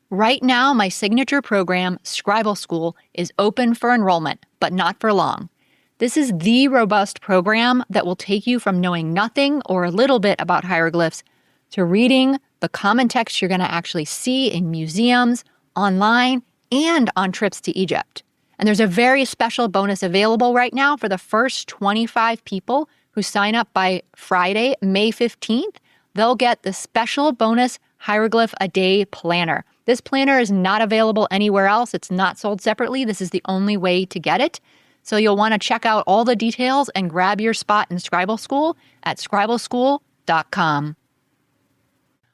Right now, my signature program, Scribal School, is open for enrollment, but not for long. This is the robust program that will take you from knowing nothing or a little bit about hieroglyphs to reading the common text you're going to actually see in museums, online, and on trips to Egypt. And there's a very special bonus available right now for the first 25 people who sign up by Friday, May 15th. They'll get the special bonus Hieroglyph a Day planner. This planner is not available anywhere else. It's not sold separately. This is the only way to get it. So you'll want to check out all the details and grab your spot in Scribal School at scribalschool.com.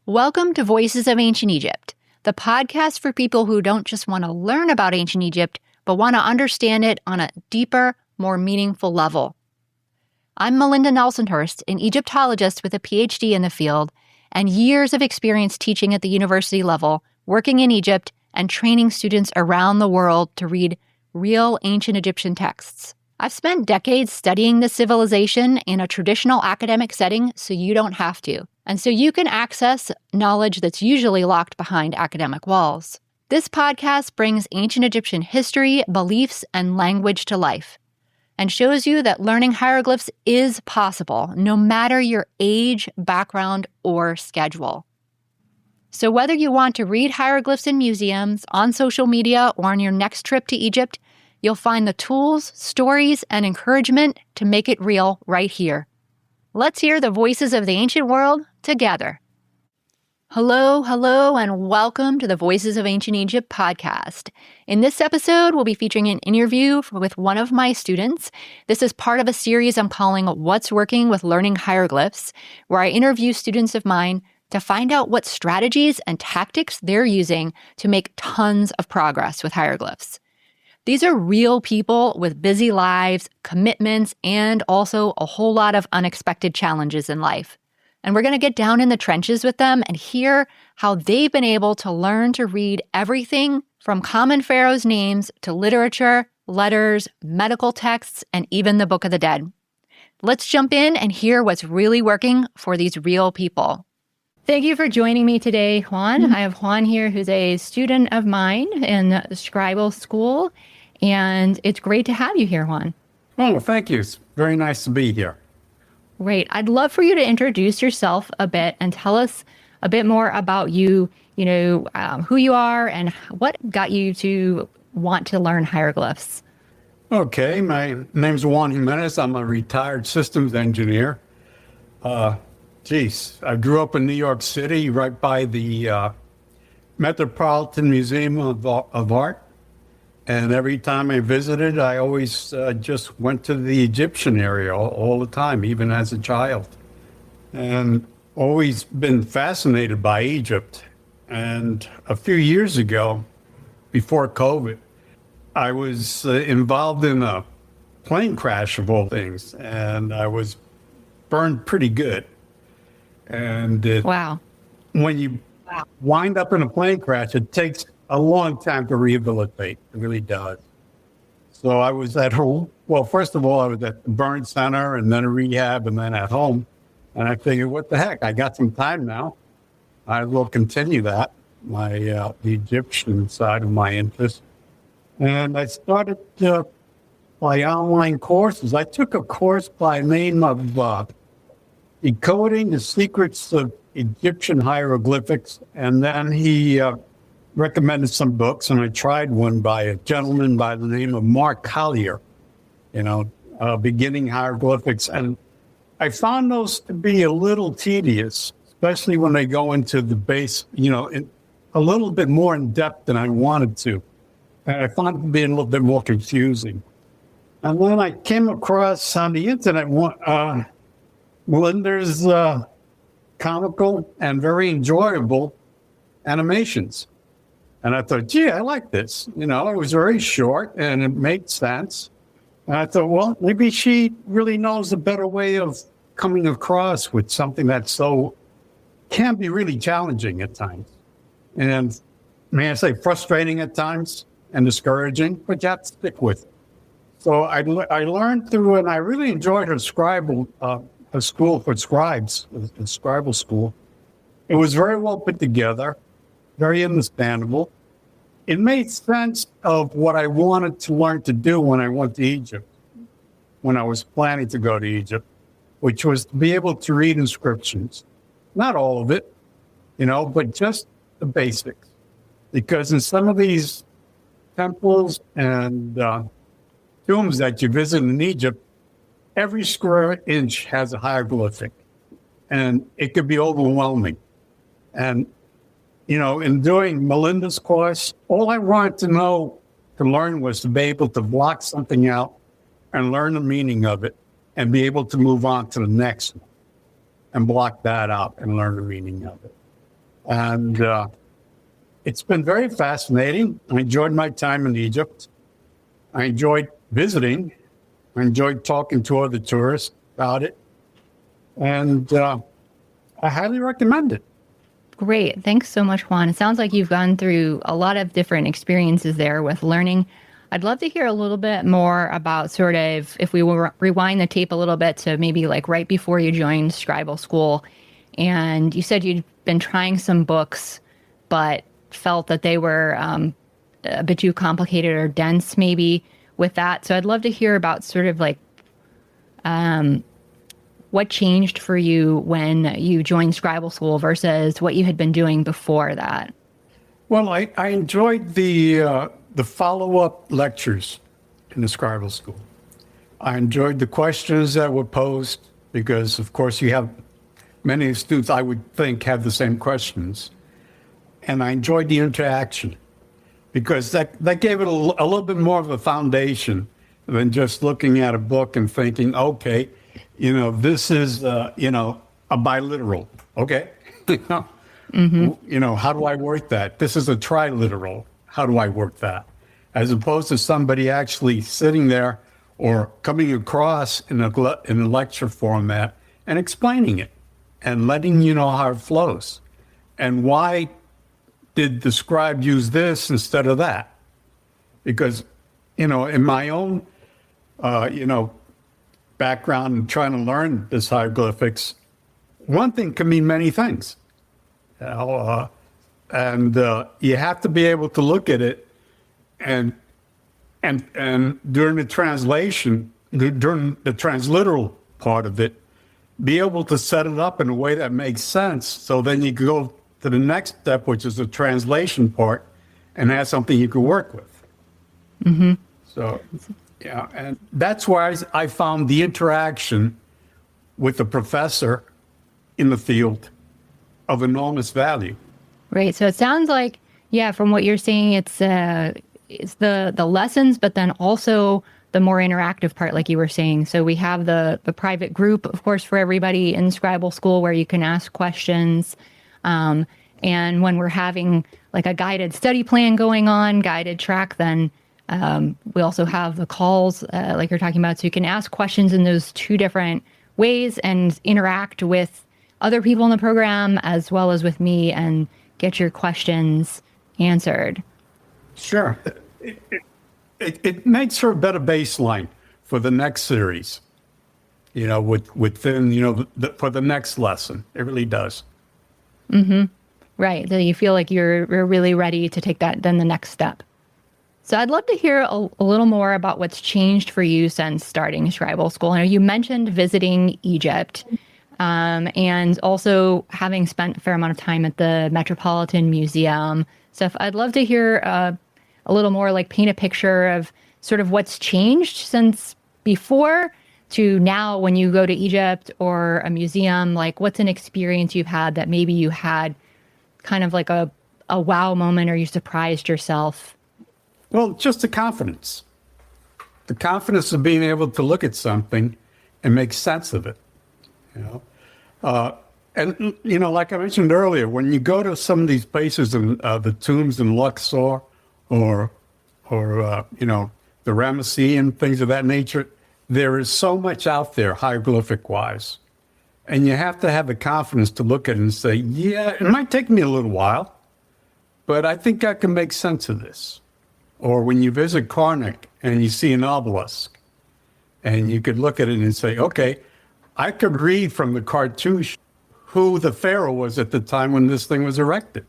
Welcome to Voices of Ancient Egypt, the podcast for people who don't just want to learn about ancient Egypt, but want to understand it on a deeper, more meaningful level. I'm Melinda Nelsonhurst, an Egyptologist with a PhD in the field and years of experience teaching at the university level, working in Egypt, and training students around the world to read real ancient Egyptian texts. I've spent decades studying this civilization in a traditional academic setting so you don't have to, and so you can access knowledge that's usually locked behind academic walls. This podcast brings ancient Egyptian history, beliefs, and language to life, and shows you that learning hieroglyphs is possible, no matter your age, background, or schedule. So whether you want to read hieroglyphs in museums, on social media, or on your next trip to Egypt, you'll find the tools, stories, and encouragement to make it real right here. Let's hear the voices of the ancient world together. Hello, and welcome to the Voices of Ancient Egypt podcast. In this episode, we'll be featuring an interview with one of my students. This is part of a series I'm calling What's Working with Learning Hieroglyphs, where I interview students of mine to find out what strategies and tactics they're using to make tons of progress with hieroglyphs. These are real people with busy lives, commitments, and also a whole lot of unexpected challenges in life. And we're going to get down in the trenches with them and hear how they've been able to learn to read everything from common pharaohs' names to literature, letters, medical texts, and even the Book of the Dead. Let's jump in and hear what's really working for these real people. Thank you for joining me today, Juan. I have Juan here, who's a student of mine in the Scribal School, and it's great to have you here, Juan. Oh, thank you. It's very nice to be here. Great. I'd love for you to introduce yourself a bit and tell us a bit more about you, who you are and what got you to want to learn hieroglyphs. Okay, my name's Juan Jimenez. I'm a retired systems engineer. I grew up in New York City, right by the Metropolitan Museum of Art. And every time I visited, I always just went to the Egyptian area all the time, even as a child. And always been fascinated by Egypt. And a few years ago, before COVID, I was involved in a plane crash of all things. And I was burned pretty good. And Wow. When you wind up in a plane crash, it takes a long time to rehabilitate. It really does. So I was at home. Well, first of all, I was at the burn center and then a rehab and then at home. And I figured, what the heck? I got some time now. I will continue that, the Egyptian side of my interest. And I started by online courses. I took a course by name of Decoding the Secrets of Egyptian Hieroglyphics. And then he recommended some books, and I tried one by a gentleman by the name of Mark Collier, Beginning Hieroglyphics. And I found those to be a little tedious, especially when they go into the base, a little bit more in depth than I wanted to. And I found it to be a little bit more confusing. And then I came across on the internet Melinda's comical and very enjoyable animations. And I thought, gee, I like this. It was very short and it made sense. And I thought, well, maybe she really knows a better way of coming across with something that can be really challenging at times. And may I say frustrating at times and discouraging, but you have to stick with it. So I learned through, and I really enjoyed her a school for scribes, the Scribal School. It was very well put together. very understandable. It made sense of what I wanted to learn to do when I went to Egypt, when I was planning to go to Egypt, which was to be able to read inscriptions. Not all of it, but just the basics. Because in some of these temples and tombs that you visit in Egypt, every square inch has a hieroglyphic, and it could be overwhelming. And, in doing Melinda's course, all I wanted to learn was to be able to block something out and learn the meaning of it and be able to move on to the next one and block that out and learn the meaning of it. And it's been very fascinating. I enjoyed my time in Egypt. I enjoyed visiting. I enjoyed talking to other tourists about it. And I highly recommend it. Great. Thanks so much, Juan. It sounds like you've gone through a lot of different experiences there with learning. I'd love to hear a little bit more about sort of, if we will rewind the tape a little bit to maybe like right before you joined Scribal School. And you said you'd been trying some books, but felt that they were a bit too complicated or dense maybe with that. So I'd love to hear about sort of like what changed for you when you joined Scribal School versus what you had been doing before that. Well, I enjoyed the follow-up lectures in the Scribal School. I enjoyed the questions that were posed because, of course, you have many students, I would think, have the same questions. And I enjoyed the interaction because that gave it a little bit more of a foundation than just looking at a book and thinking, okay, this is, a biliteral. Okay. How do I work that? This is a triliteral. How do I work that? As opposed to somebody actually sitting there or coming across in a lecture format and explaining it and letting you know how it flows. And why did the scribe use this instead of that? Because, in my own, background and trying to learn this hieroglyphics, one thing can mean many things. And you have to be able to look at it and during the translation, during the transliteral part of it, be able to set it up in a way that makes sense. So then you can go to the next step, which is the translation part, and have something you can work with. Mm-hmm. So, yeah, and that's why I found the interaction with the professor in the field of enormous value. Right. So it sounds like, from what you're saying, it's the lessons, but then also the more interactive part, like you were saying. So we have the private group, of course, for everybody in Scribal School where you can ask questions. And when we're having like a guided study plan going on, guided track, then we also have the calls, like you're talking about. So you can ask questions in those two different ways and interact with other people in the program as well as with me and get your questions answered. Sure. It makes for a better baseline for the next series, within, for the next lesson. It really does. Mm-hmm. Right. So you feel like you're really ready to take that, then the next step. So I'd love to hear a little more about what's changed for you since starting Scribal School. I know you mentioned visiting Egypt and also having spent a fair amount of time at the Metropolitan Museum. So I'd love to hear a little more, like paint a picture of sort of what's changed since before to now when you go to Egypt or a museum. Like what's an experience you've had that maybe you had kind of like a wow moment or you surprised yourself? Well, just the confidence of being able to look at something and make sense of it, And, like I mentioned earlier, when you go to some of these places in the tombs in Luxor or the Ramesseum and things of that nature, there is so much out there hieroglyphic-wise. And you have to have the confidence to look at it and say, yeah, it might take me a little while, but I think I can make sense of this. Or when you visit Karnak and you see an obelisk, and you could look at it and say, okay, I could read from the cartouche who the pharaoh was at the time when this thing was erected.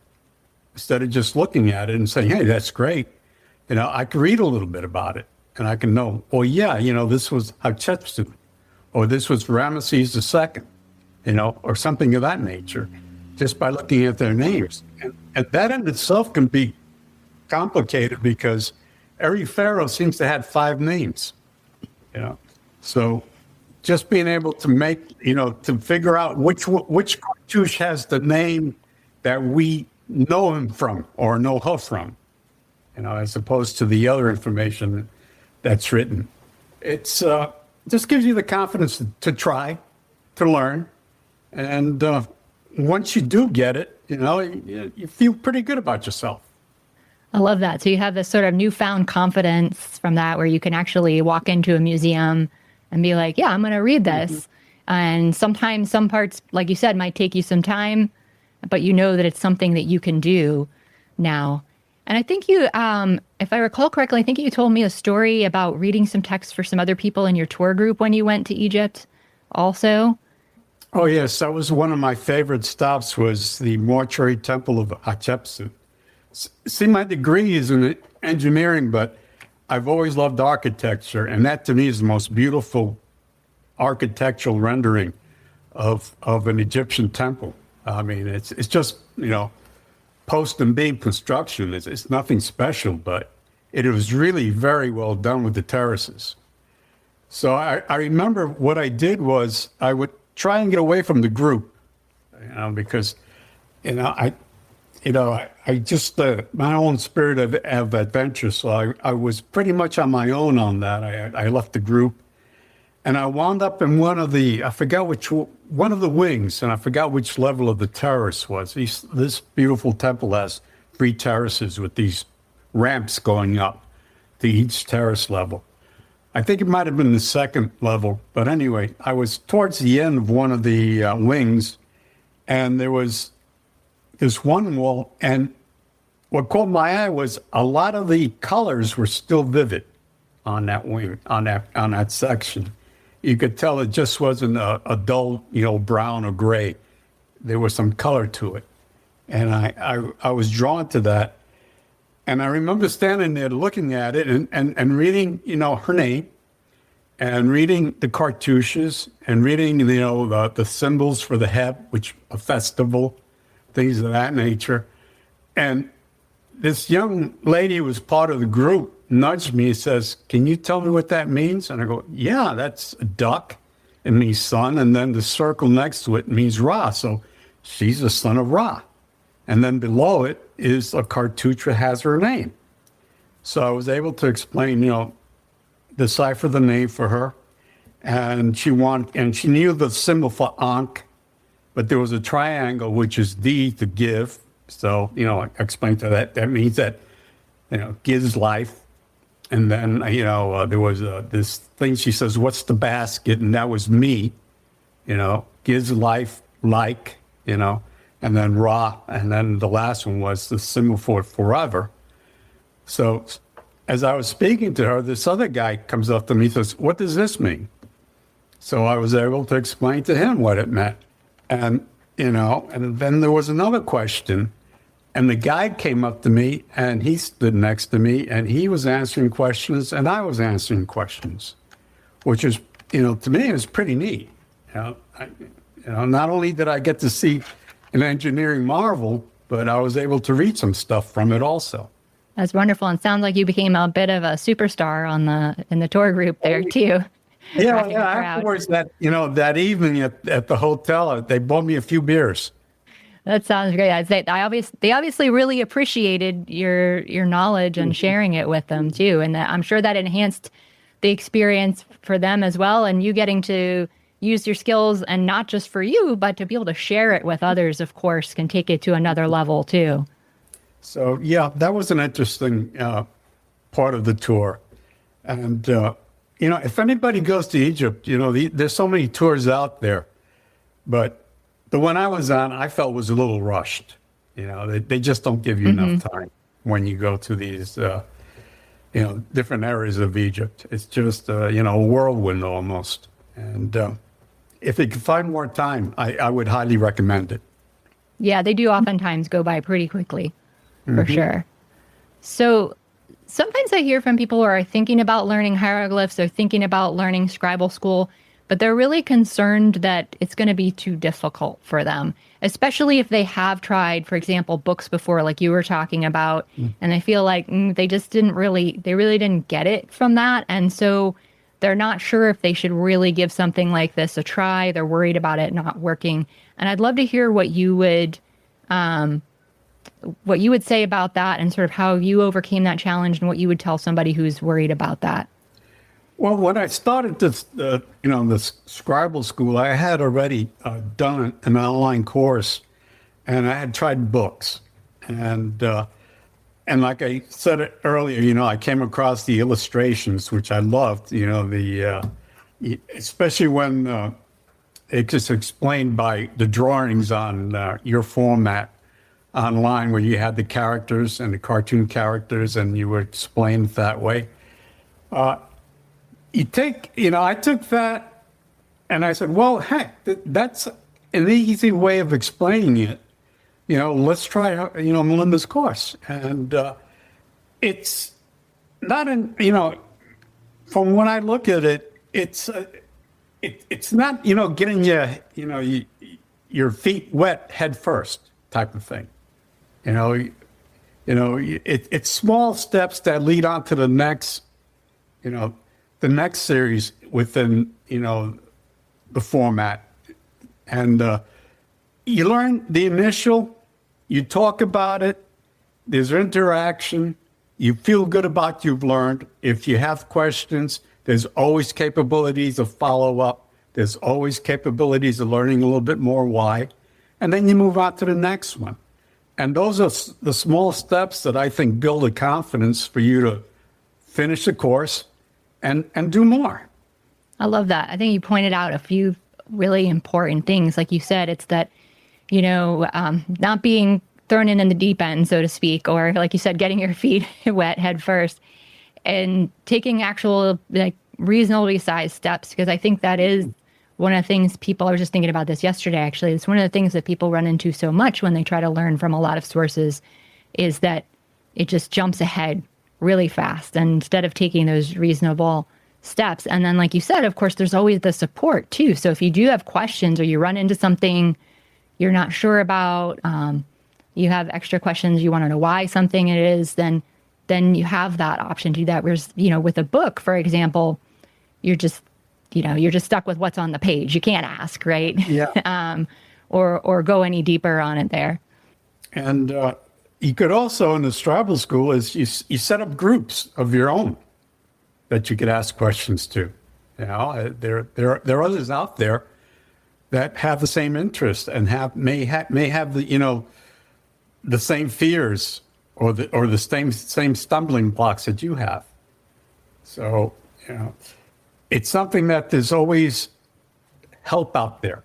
instead of just looking at it and saying, hey, that's great. I could read a little bit about it and I can know, oh yeah, this was Hatshepsut, or this was Ramesses II, or something of that nature, just by looking at their names. And that in itself can be complicated because every pharaoh seems to have 5 names, So just being able to make, to figure out which cartouche has the name that we know him from or know her from, as opposed to the other information that's written. It's just gives you the confidence to try, to learn. And once you do get it, you feel pretty good about yourself. I love that. So you have this sort of newfound confidence from that where you can actually walk into a museum and be like, yeah, I'm going to read this. Mm-hmm. And sometimes some parts, like you said, might take you some time, but you know that it's something that you can do now. And I think you, if I recall correctly, I think you told me a story about reading some text for some other people in your tour group when you went to Egypt also. Oh, yes. That was one of my favorite stops, was the mortuary temple of Hatshepsut. See, my degree is in engineering, but I've always loved architecture. And that to me is the most beautiful architectural rendering of an Egyptian temple. I mean, it's just, post and beam construction. It's nothing special, but it was really very well done with the terraces. So I remember what I did was I would try and get away from the group, because, I just, my own spirit of adventure. So I was pretty much on my own on that. I left the group and I wound up in one of the wings, and I forgot which level of the terrace was. This beautiful temple has 3 terraces with these ramps going up to each terrace level. I think it might have been the 2nd level, but anyway, I was towards the end of one of the wings, and there was this one wall, and what caught my eye was a lot of the colors were still vivid on that wing, on that section. You could tell it just wasn't a dull, brown or gray. There was some color to it, and I was drawn to that. And I remember standing there looking at it and reading, her name, and reading the cartouches, and reading, the symbols for the head, which a festival, things of that nature. And this young lady who was part of the group nudged me and says, can you tell me what that means? And I go, yeah, that's a duck. It means sun. And then the circle next to it means Ra. So she's the son of Ra. And then below it is a cartouche that has her name. So I was able to explain, decipher the name for her. And she knew the symbol for Ankh, but there was a triangle, which is D, to give. So, I explained to that. That means that, gives life. And then, there was this thing, she says, what's the basket? And that was me, gives life, like, and then Ra. And then the last one was the symbol for forever. So as I was speaking to her, this other guy comes up to me and says, what does this mean? So I was able to explain to him what it meant. And, and then there was another question. And the guide came up to me, and he stood next to me, and he was answering questions, and I was answering questions, which is, to me, it was pretty neat. Not only did I get to see an engineering marvel, but I was able to read some stuff from it also. That's wonderful. And sounds like you became a bit of a superstar in the tour group there too. Yeah. Afterwards, that evening at the hotel, they bought me a few beers. That sounds great. They obviously really appreciated your knowledge and sharing it with them too, and I'm sure that enhanced the experience for them as well. And you getting to use your skills, and not just for you, but to be able to share it with others, of course, can take it to another level too. So yeah, that was an interesting part of the tour. And if anybody goes to Egypt, there's so many tours out there, but the one I was on, I felt was a little rushed. They just don't give you enough time when you go to these, different areas of Egypt. It's just, a whirlwind almost. And if you can find more time, I would highly recommend it. Yeah, they do oftentimes go by pretty quickly. for sure. So sometimes I hear from people who are thinking about learning hieroglyphs or thinking about learning Scribal School, but they're really concerned that it's going to be too difficult for them, especially if they have tried, for example, books before, like you were talking about, and they feel like they really didn't get it from that. And so they're not sure if they should really give something like this a try. They're worried about it not working. And I'd love to hear what you would say about that and sort of how you overcame that challenge and what you would tell somebody who's worried about that. Well, when I started this, the Scribal School, I had already done an online course, and I had tried books, and like I said it earlier, I came across the illustrations, which I loved. Especially when it just explained by the drawings on your format online, where you had the characters and the cartoon characters, and you were explained that way. I took that and I said, well, heck, that's an easy way of explaining it. Let's try, Melinda's course. And it's not from when I look at it, it's not, getting your feet wet head first type of thing. It's small steps that lead on to the next series within, the format. And you learn the initial, you talk about it, there's interaction, you feel good about what you've learned. If you have questions, there's always capabilities of follow-up. There's always capabilities of learning a little bit more why. And then you move on to the next one. And those are the small steps that I think build a confidence for you to finish the course and do more. I love that. I think you pointed out a few really important things. Like you said, it's that, not being thrown in the deep end, so to speak, or like you said, getting your feet wet head first and taking actual reasonably sized steps. Because I think that is one of the things I was just thinking about this yesterday, actually. It's one of the things that people run into so much when they try to learn from a lot of sources is that it just jumps ahead really fast. And instead of taking those reasonable steps. And then, like you said, of course, there's always the support too. So if you do have questions or you run into something you're not sure about, you have extra questions, you want to know why something it is, then you have that option to do that. Whereas, with a book, for example, you're just stuck with what's on the page. You can't ask, right? Yeah. Or go any deeper on it there. And you could also, in the Scribal School, is you set up groups of your own that you could ask questions to. There are others out there that have the same interest and may have the the same fears or the same stumbling blocks that you have. So it's something that there's always help out there.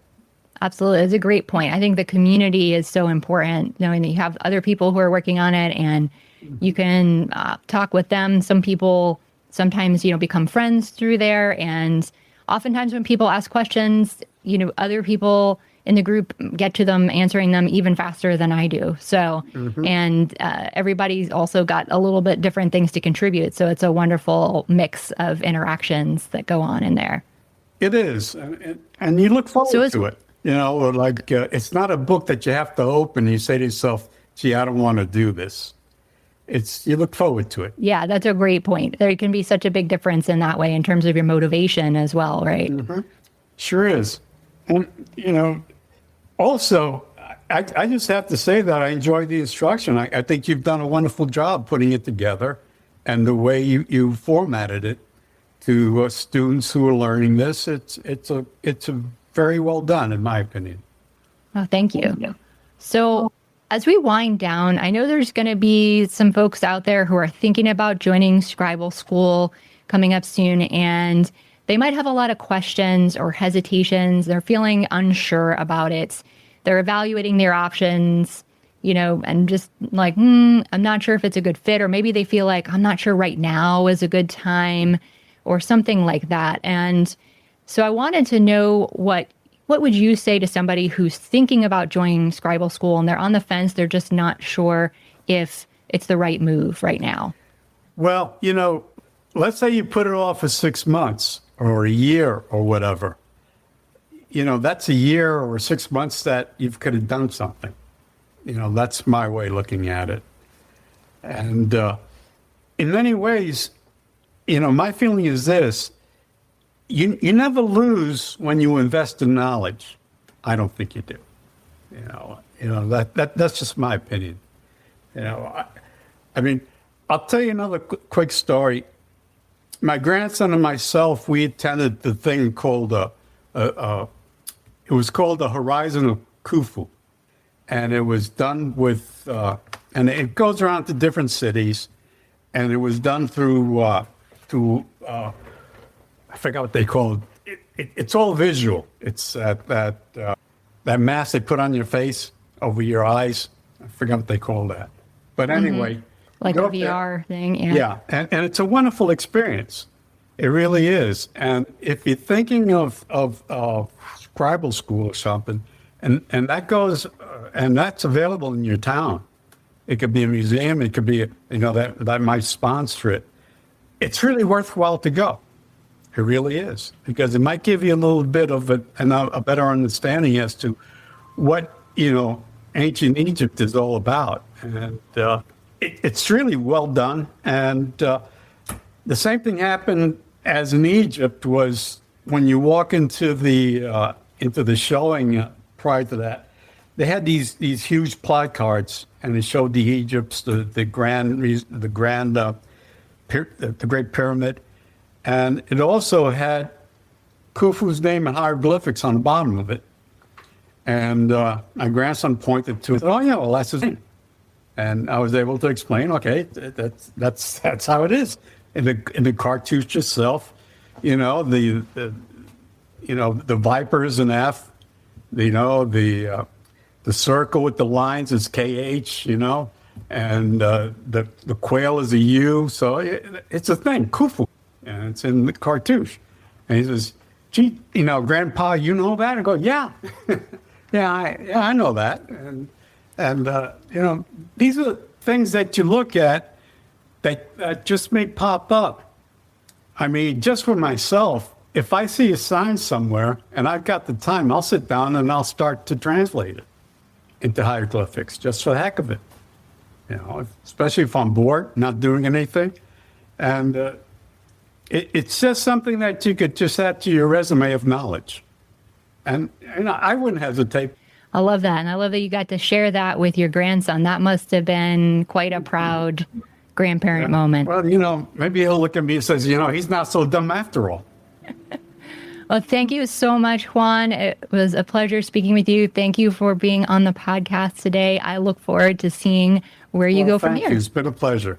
Absolutely. It's a great point. I think the community is so important, knowing that you have other people who are working on it and you can talk with them. Some people sometimes, become friends through there. And oftentimes when people ask questions, other people in the group get to them, answering them even faster than I do. So, and everybody's also got a little bit different things to contribute. So it's a wonderful mix of interactions that go on in there. It is. And you look forward to it. It's not a book that you have to open and you say to yourself, gee, I don't want to do this. You look forward to it. Yeah, that's a great point. There can be such a big difference in that way in terms of your motivation as well, right? Mm-hmm. Sure is. And, also, I just have to say that I enjoy the instruction. I think you've done a wonderful job putting it together and the way you formatted it to students who are learning this. It's a very well done, in my opinion. Oh, thank you. So as we wind down, I know there's going to be some folks out there who are thinking about joining Scribal School coming up soon, and they might have a lot of questions or hesitations. They're feeling unsure about it. They're evaluating their options, and just like, I'm not sure if it's a good fit, or maybe they feel like, I'm not sure right now is a good time, or something like that. And so I wanted to know what would you say to somebody who's thinking about joining Scribal School and they're on the fence, they're just not sure if it's the right move right now? Well, let's say you put it off for 6 months or a year or whatever. That's a year or 6 months that you could have done something. That's my way of looking at it. And in many ways, my feeling is this: you never lose when you invest in knowledge. I don't think you do. That's just my opinion. I mean, I'll tell you another quick story. My grandson and myself, we attended the thing called it was called the Horizon of Khufu, and it was done with, and it goes around to different cities, and it was done through I forgot what they call it. It's all visual. It's that mask they put on your face over your eyes. I forgot what they call that. But anyway, like a VR thing. Yeah. Yeah, and it's a wonderful experience. It really is. And if you're thinking of Scribal School or something, and that goes, and that's available in your town. It could be a museum. It could be, that might sponsor it. It's really worthwhile to go. It really is, because it might give you a little bit of a better understanding as to what, ancient Egypt is all about. And it's really well done. And the same thing happened as in Egypt was when you walk into the showing prior to that, they had these huge placards, and they showed the Egypts, the Great Pyramid, and it also had Khufu's name in hieroglyphics on the bottom of it. And my grandson pointed to it. Oh yeah, well that's his name. And I was able to explain, okay, that's how it is. In the cartouche itself, the vipers and F, the circle with the lines is KH, and the quail is a U. So it's a thing, Khufu, and it's in the cartouche. And he says, "Gee, Grandpa, you know that?" I go, "Yeah, I know that." And these are things that you look at that just may pop up. I mean, just for myself, if I see a sign somewhere and I've got the time, I'll sit down and I'll start to translate it into hieroglyphics just for the heck of it. Especially if I'm bored, not doing anything. And it's just something that you could just add to your resume of knowledge. And I wouldn't hesitate. I love that. And I love that you got to share that with your grandson. That must have been quite a proud grandparent moment. Well, maybe he'll look at me and says, he's not so dumb after all. Well, thank you so much, Juan. It was a pleasure speaking with you. Thank you for being on the podcast today. I look forward to seeing where you go from here. Thank you. It's been a pleasure.